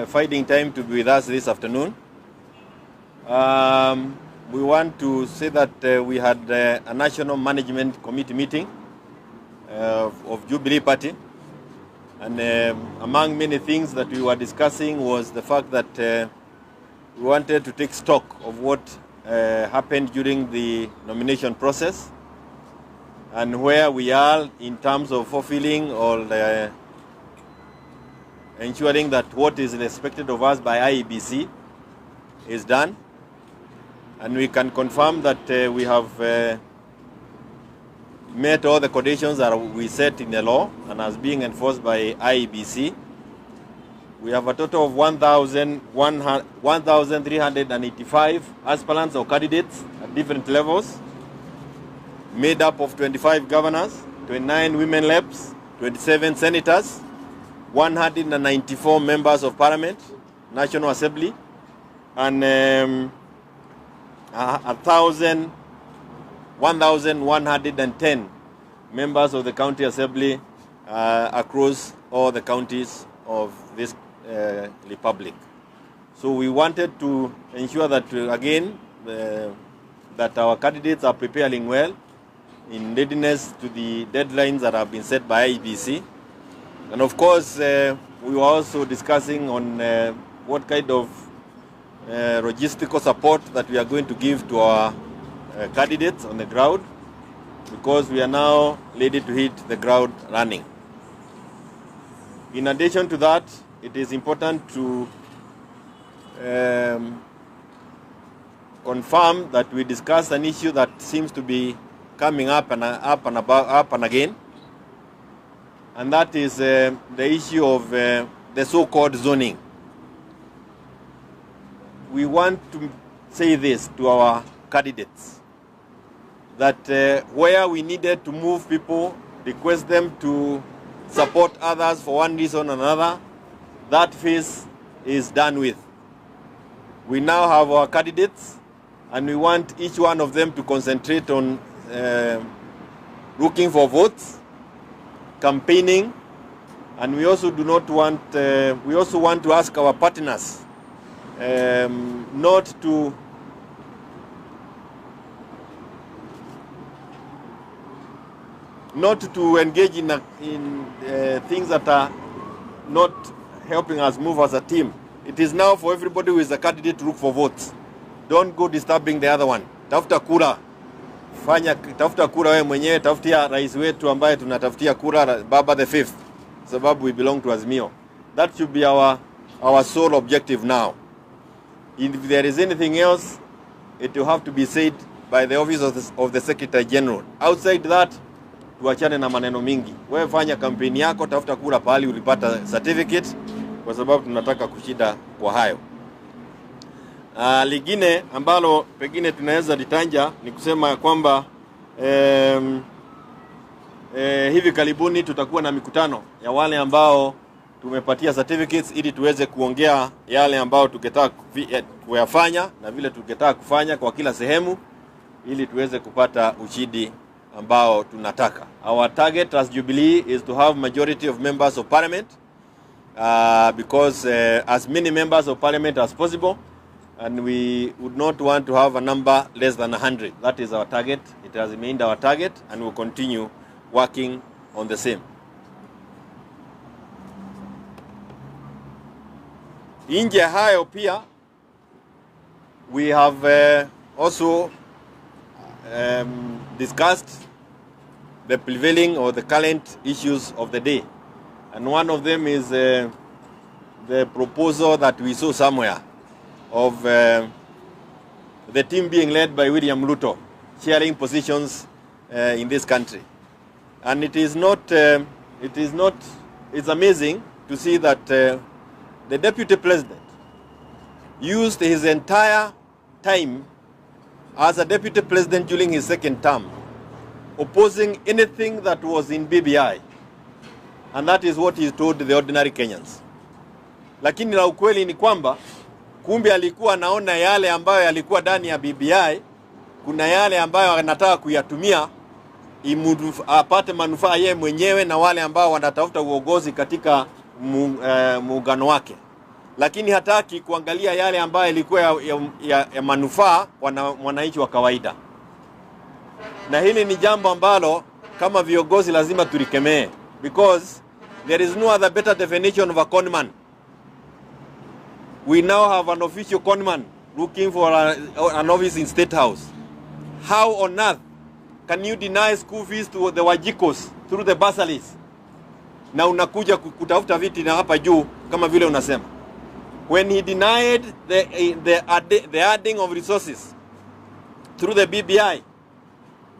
finding time to be with us this afternoon. We want to say that we had a National Management Committee meeting of Jubilee Party. And among many things that we were discussing was the fact that we wanted to take stock of what happened during the nomination process and where we are in terms of fulfilling or ensuring that what is expected of us by IEBC is done. And we can confirm that we have met all the conditions that we set in the law and as being enforced by IEBC. We have a total of 1,385 aspirants or candidates at different levels, made up of 25 governors, 29 women reps, 27 senators, 194 members of parliament, National Assembly, and 1,110 members of the county assembly across all the counties of this republic. So we wanted to ensure that again that our candidates are preparing well in readiness to the deadlines that have been set by IEBC. And of course, we were also discussing on what kind of logistical support that we are going to give to our candidates on the ground, because we are now ready to hit the ground running. In addition to that, it is important to confirm that we discussed an issue that seems to be coming up and again, and that is the issue of the so-called zoning. We want to say this to our candidates, that where we needed to move people, request them to support others for one reason or another, that phase is done with. We now have our candidates, and we want each one of them to concentrate on looking for votes, campaigning, and we also do not want. We also want to ask our partners not to engage in things that are not helping us move as a team. It is now for everybody who is a candidate to look for votes. Don't go disturbing the other one. Tafuta kura. Tafuta kura wewe mwenyewe, tafutia rais wetu ambaye tunatafutia kura, Baba the Fifth, sababu we belong to Azimio. That should be our sole objective now. If there is anything else, it will have to be said by the office of the Secretary General. Outside that, tuachane na maneno mingi. Wewe fanya kampeni yako, tafuta kura pahali ulipata certificate, kwa sababu tunataka kushinda kwa hayo. Lingine ambalo pengine tunaweza litanja ni kusema kwamba hivi karibuni tutakuwa na mikutano ya wale ambao tumepatia certificates, ili tuweze kuongea yale ambao tungetaka kuyafanya na vile tungetaka kufanya kwa kila sehemu, ili tuweze kupata ushindi ambao tunataka. Our target as Jubilee is to have majority of members of parliament, because as many members of parliament as possible, and we would not want to have a number less than 100. That is our target. It has remained our target, and we'll continue working on the same. Nje hayo pia, we have also discussed the prevailing or the current issues of the day. And one of them is the proposal that we saw somewhere of the team being led by William Ruto, sharing positions in this country. And it's amazing to see that the deputy president used his entire time as a deputy president during his second term, opposing anything that was in BBI. And that is what he told the ordinary Kenyans. Lakini la ukweli ni kwamba, kumbe alikuwa naona yale ambayo yalikuwa ndani ya BBI, kuna yale ambayo anataka kuyatumia apate manufaa yeye mwenyewe na wale ambao wanatafuta uongozi katika muungano wake. lakini hataki kuangalia yale ambayo ilikuwa ya manufaa kwa mwananchi wa kawaida. Na hili ni jambo ambalo kama viongozi lazima tulikemee, because there is no other better definition of a conman. We now have an official conman looking for an office in State House. How on earth can you deny school fees to the Wajikos through the bursaries? Na unakuja kutafuta viti na hapa juu kama vile unasema. When he denied the adding of resources through the BBI,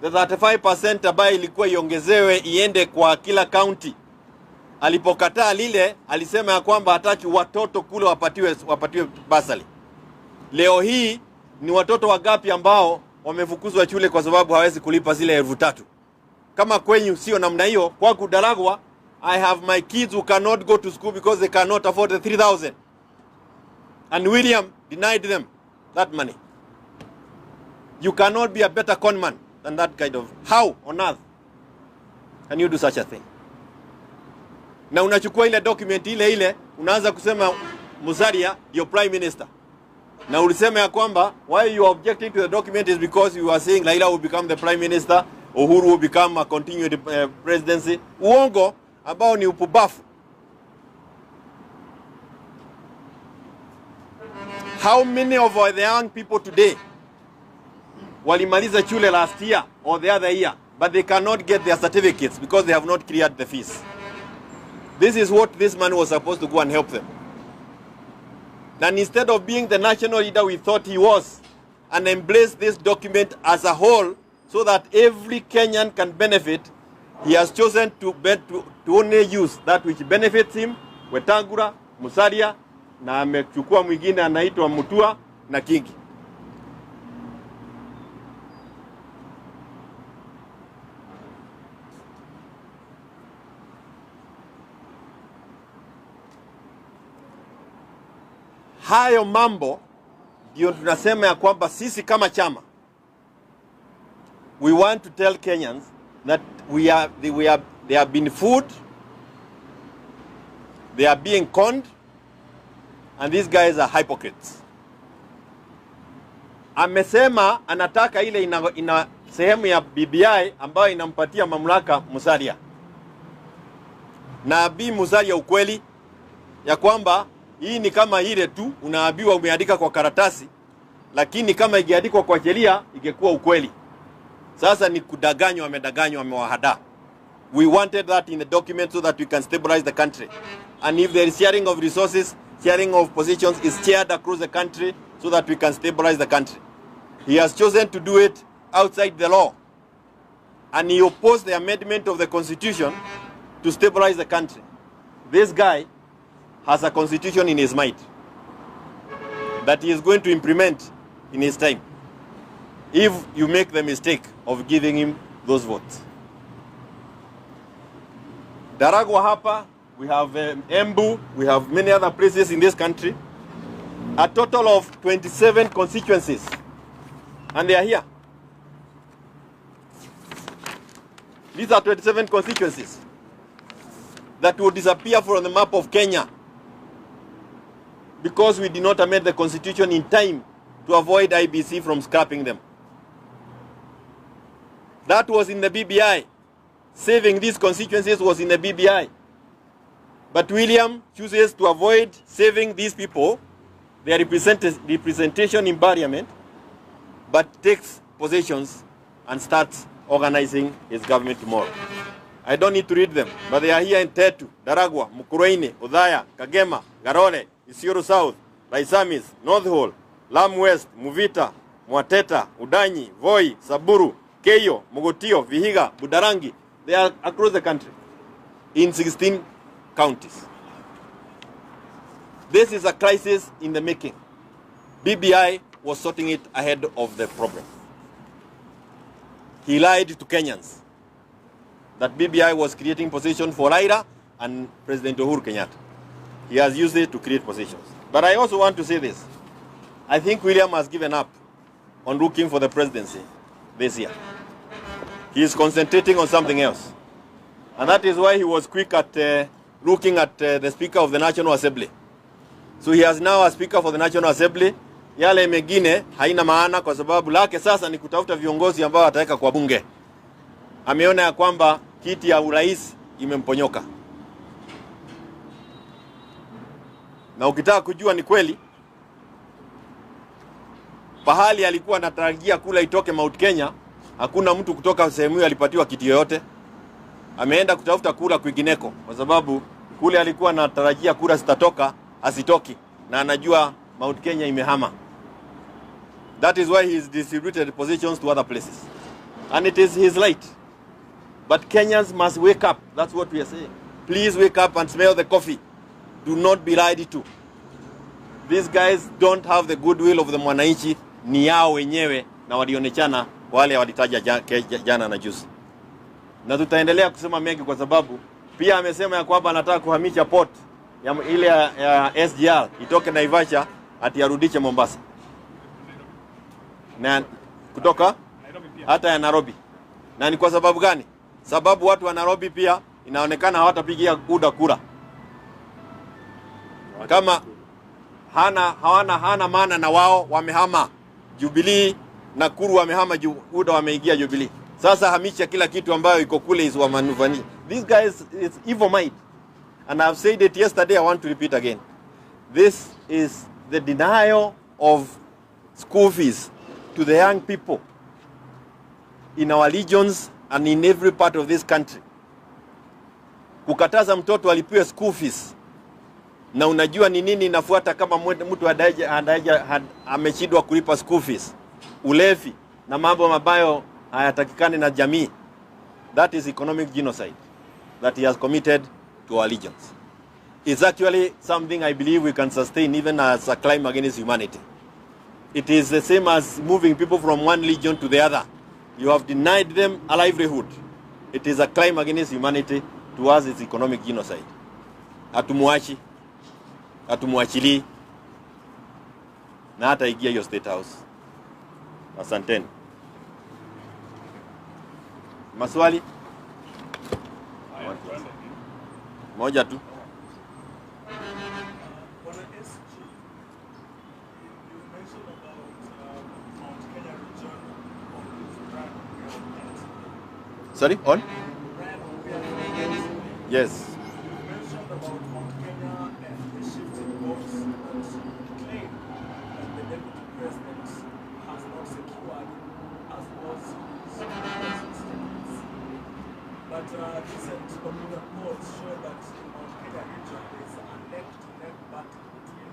the 35% ambayo ilikuwa iongezewe iende kwa kila county, alipokataa lile, alisema ya kwamba hataki watoto kule wapatiwe basali. Leo hii ni watoto wagapi ambao wamefukuzwa shule kwa sababu hawezi kulipa zile 3,000? Kama kwenyu sio namna hiyo, kwa Kudaragwa, I have my kids who cannot go to school because they cannot afford the 3,000. And William denied them that money. You cannot be a better conman than that kind of... How on earth can you do such a thing? Na unachukua ile document ile, unaanza kusema Musalia, your prime minister. Na ulisema ya kwamba why you are objecting to the document is because you are saying Raila will become the prime minister, Uhuru will become a continued presidency. Uongo ambao ni upubafu. How many of the young people today walimaliza shule last year or the other year, but they cannot get their certificates because they have not cleared the fees? This is what this man was supposed to go and help them. And instead of being the national leader we thought he was, and embrace this document as a whole so that every Kenyan can benefit, he has chosen to only use that which benefits him, Wetangula, Musalia, na amechukua mwingine anaitwa Mutua na Kingi. Hayo mambo ndio tunasema ya kwamba sisi kama chama, we want to tell Kenyans that they have been fooled, they are being conned, and these guys are hypocrites. Amesema anataka ile ina sehemu ya BBI ambayo inampatia mamlaka Musalia. Na Bi Musalia ukweli ya kwamba hii ni kama ile tu unaambiwa umeandika kwa karatasi, lakini kama ingeandikwa kwa sheria ingekuwa ukweli. Sasa ni kudanganywa, amedanganywa, amewahada. We wanted that in the document so that we can stabilize the country. And if there is sharing of resources, sharing of positions is shared across the country so that we can stabilize the country. He has chosen to do it outside the law. And he opposed the amendment of the constitution to stabilize the country. This guy has a constitution in his mind that he is going to implement in his time, if you make the mistake of giving him those votes. Daragwa hapa, we have Embu, we have many other places in this country, a total of 27 constituencies, and they are here. These are 27 constituencies that will disappear from the map of Kenya because we did not amend the constitution in time to avoid IBC from scrapping them. That was in the BBI. Saving these constituencies was in the BBI. But William chooses to avoid saving these people, their representation in parliament, but takes possessions and starts organizing his government tomorrow. I don't need to read them, but they are here in Tetu, Daragwa, Mukurweini, Udhaya, Kagema, Garole, Isiolo South, Laisamis, North Hall, Lam West, Muvita, Mwateta, Udanyi, Voi, Saburu, Keyo, Mogotio, Vihiga, Budarangi. They are across the country in 16 counties. This is a crisis in the making. BBI was sorting it ahead of the problem. He lied to Kenyans that BBI was creating positions for Raila and President Uhuru Kenyatta. He has used it to create positions. But I also want to say this. I think William has given up on looking for the presidency this year. He is concentrating on something else. And that is why he was quick at looking at the Speaker of the National Assembly. So he has now a speaker for the National Assembly. Yale mengine haina maana kwa sababu lake sasa ni kutafuta viongozi ambao ataweka kwa bunge. Ameona ya kwamba kiti ya urais imemponyoka. Na ukitaka kujua ni kweli, pahali alikuwa anatarajia kula itoke Mount Kenya, hakuna mtu kutoka sehemu hiyo alipatiwa kiti yoyote. Ameenda kutafuta kura kwingineko kwa sababu kule alikuwa anatarajia kura zitatoka, asitoki, na anajua Mount Kenya imehama. That is why he is distributed positions to other places. And it is his right. But Kenyans must wake up. That's what we are saying. Please wake up and smell the coffee. Do not be lied to. These guys don't have the goodwill of the mwananchi, ni yao wenyewe na walionechana wale walitaja jana na juzi. Na tutaendelea kusema mengi kwa sababu pia amesema ya kwamba anataka kuhamisha port ya ile ya SGR itoke Naivasha ati arudishe Mombasa. Na kutoka hata ya Nairobi. Na ni kwa sababu gani? Sababu watu wa Nairobi pia inaonekana hawatapigia kura. Kama hana maana na wao wamehama Jubilee, na Kuru wamehama UDA, wameingia Jubilee. Sasa hamisha kila kitu ambayo iko kule is wa manufani. These guys is evil mind. And I've said it yesterday, I want to repeat again. This is the denial of school fees to the young people in our regions and in every part of this country. Kukataza mtoto alipiwe school fees. Na unajua ni nini inafuata kama mtu ameshindwa kulipa school fees? Ulevi na mambo mabayo hayatakikani na jamii. That is economic genocide that he has committed to our legions. It's actually something I believe we can sustain even as a crime against humanity. It is the same as moving people from one legion to the other. You have denied them a livelihood. It is a crime against humanity. To us, it's economic genocide. Hatumuachili na hata igia your state house. Asanteni. Maswali? Moja tu. Sorry, on? Yes. Recent opinion polls show that in Mount Kenya region there is a neck-to-neck battle between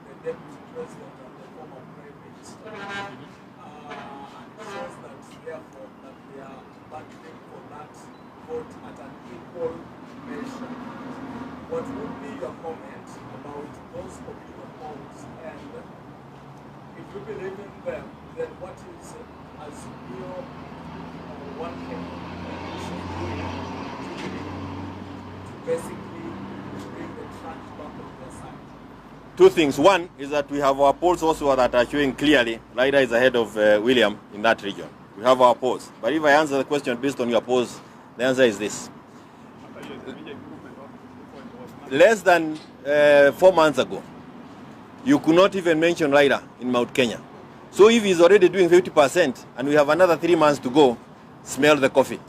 the deputy president and the former prime minister. And it shows that therefore that they are battling for that vote at an equal measure. What would be your comment about those opinion polls, and if you believe in them, then what is Azimio one Kenya basically bring the track back on their side? Two things. One is that we have our polls also that are showing clearly Raila is ahead of William in that region. We have our polls. But if I answer the question based on your polls, the answer is this. Less than 4 months ago, you could not even mention Raila in Mount Kenya. So if he's already doing 50% and we have another 3 months to go, smell the coffee.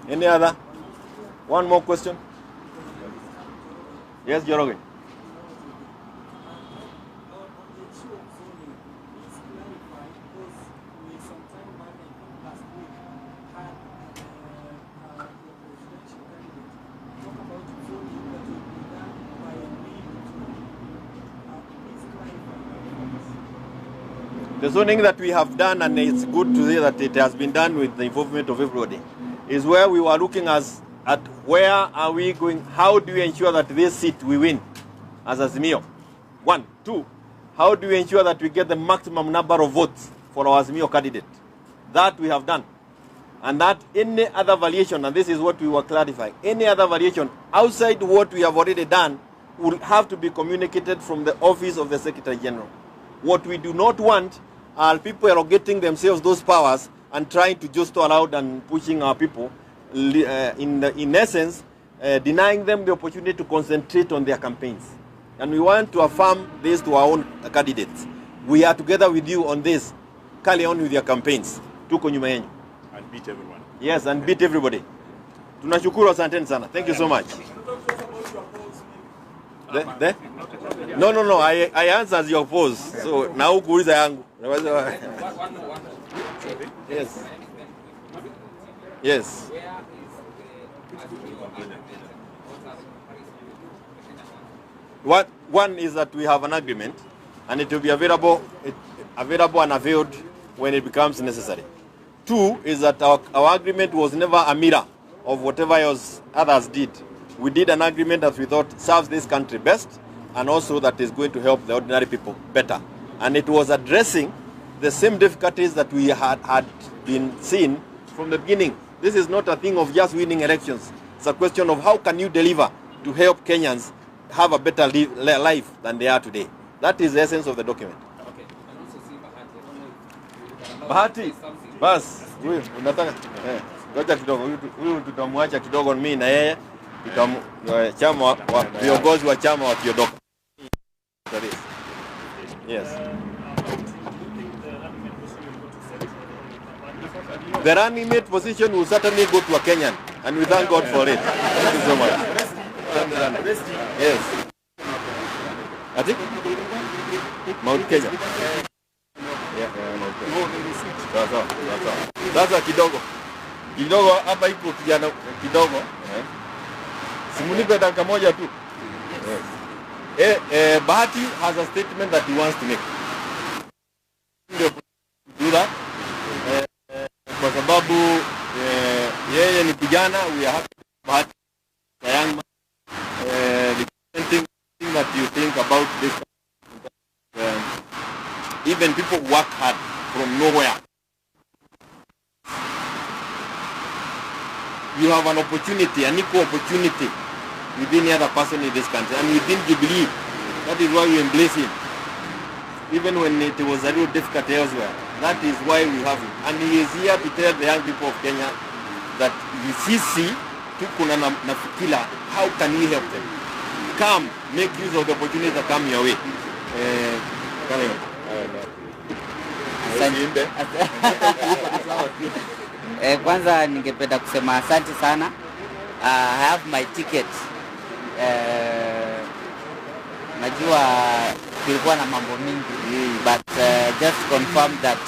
Any other? One more question? Yes, Joroge. The zoning that we have done, and it's good to see that it has been done with the involvement of everybody, is where we were looking at where are we going, how do we ensure that this seat we win as Azimio? 1. 2, how do we ensure that we get the maximum number of votes for our Azimio candidate? That we have done. And that any other variation, and this is what we were clarifying, any other variation outside what we have already done will have to be communicated from the office of the Secretary General. What we do not want are people arrogating themselves those powers and trying to just allow and pushing our people. In essence, denying them the opportunity to concentrate on their campaigns. And we want to affirm this to our own candidates. We are together with you on this. Carry on with your campaigns. Tuko nyuma yenu. And beat everyone. Yes, and beat everybody. Tunashukuru, asanteni sana. Thank you so much. No. I answered your pose. So now kuuliza yangu. Yes. Yes. One is that we have an agreement, and it will be available and availed when it becomes necessary. Two is that our agreement was never a mirror of whatever else others did. We did an agreement that we thought serves this country best, and also that is going to help the ordinary people better. And it was addressing the same difficulties that we had been seeing from the beginning. This is not a thing of just winning elections. It's a question of how can you deliver to help Kenyans have a better life than they are today. That is the essence of the document. Okay. And also see Bahati. I don't know if Bahati, bas, huyu unataka ngoja kidogo, huyu tutamwacha kidogo mimi na yeye chama wa viongozi wa chama wakiondoka. Yes. The running mate position will certainly go to a Kenyan, and we thank God for it. Thank you so much. Yes. I think Mount Kenya. Yeah, Mount Kenya. Sasa kidogo hapa ipo kijana kidogo. Simunipe dakika moja tu. Bahati has a statement that he wants to make. Do that. Kwa sababu yeye ni kijana, we are happy Bahati, a young man. Anything that you think about this, even people who work hard from nowhere. You have an opportunity, an equal opportunity with any other person in this country, and within Jubilee. That is why we embrace him. Even when it was a little difficult elsewhere. That is why we have him. And he is here to tell the young people of Kenya that sisi tuko na fikira, how can we help them? Come, make use of the opportunity that come your way. Kwanza ningependa kusema asante sana. I have my ticket. Najua kulikuwa na mambo mingi, but just confirm that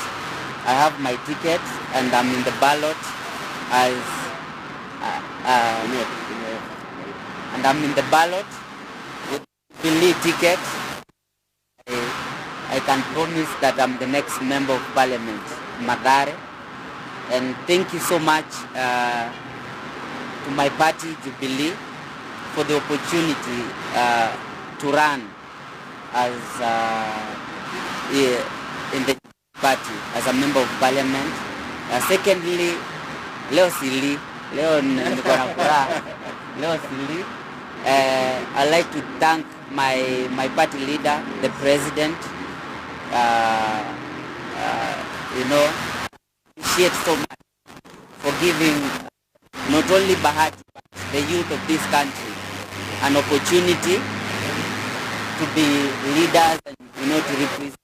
I have my ticket and I'm in the ballot as and I'm in the ballot with Jubilee ticket. I can promise that I'm the next member of parliament, Mathare. And thank you so much to my party, Jubilee, for the opportunity to run as in the party as a member of parliament. Secondly, leo sili, leo niko na furaha, leo sili. I'd like to thank my party leader, the president. Appreciate so much for giving not only Bahati but the youth of this country an opportunity to be leaders and to represent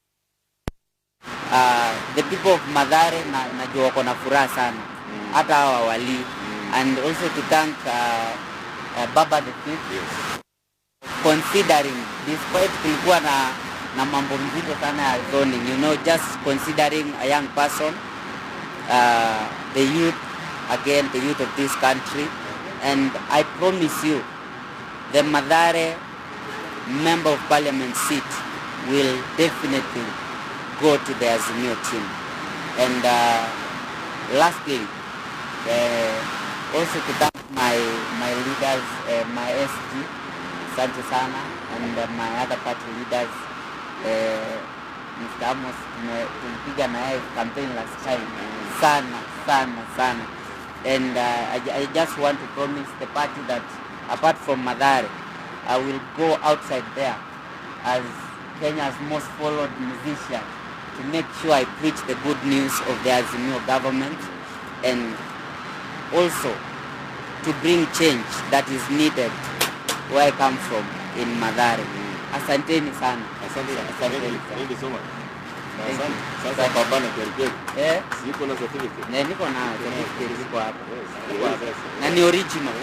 the people of Mathare. Najua wako na furaha sana hata hawa wali, and also to thank Baba the Fifth considering, despite kulikuwa na mambo mzito sana ya zoning, just considering a young person, the youth, again the youth of this country. And I promise you, the Mathare member of parliament seat will definitely go to the Azimio team. And lastly, also to thank my leaders, my SG, Asante sana, and my other party leaders, Mr. Amos, tulipiga na yeye campaign last time, sana. And I just want to promise the party that apart from Mathare, I will go outside there as Kenya's most followed musician to make sure I preach the good news of the Azimio government, and also to bring change that is needed where I come from in Mathare. Asanteni sana. Asante sana. Thank you so much. Thank you. Sasa baba na kerikeri. Siko na certificate. Niko na certificate ziko hapa. Na ni original.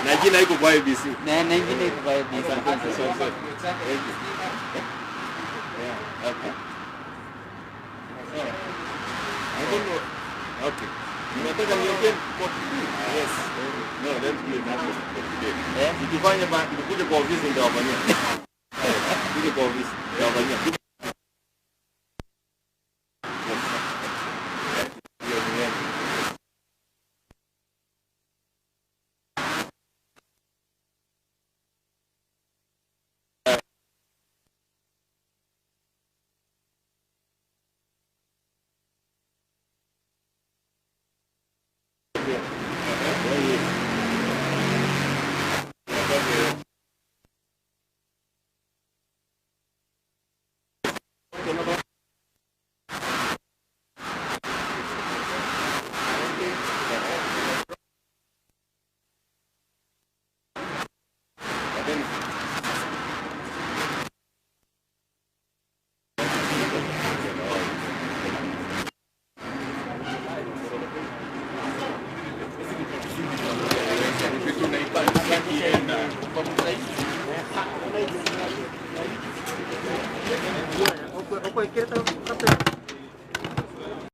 Na jina iko kwa ABC. Na jina iko kwa ABC. Thank you. Yeah. Okay. I don't know. Okay. Unataka niongee kwa kipi? Yes. No, let's do it now. Ikifanya ba nikuje kwa ofisi ndio wafanyia. Nikuje kwa ofisi ndio wafanyia.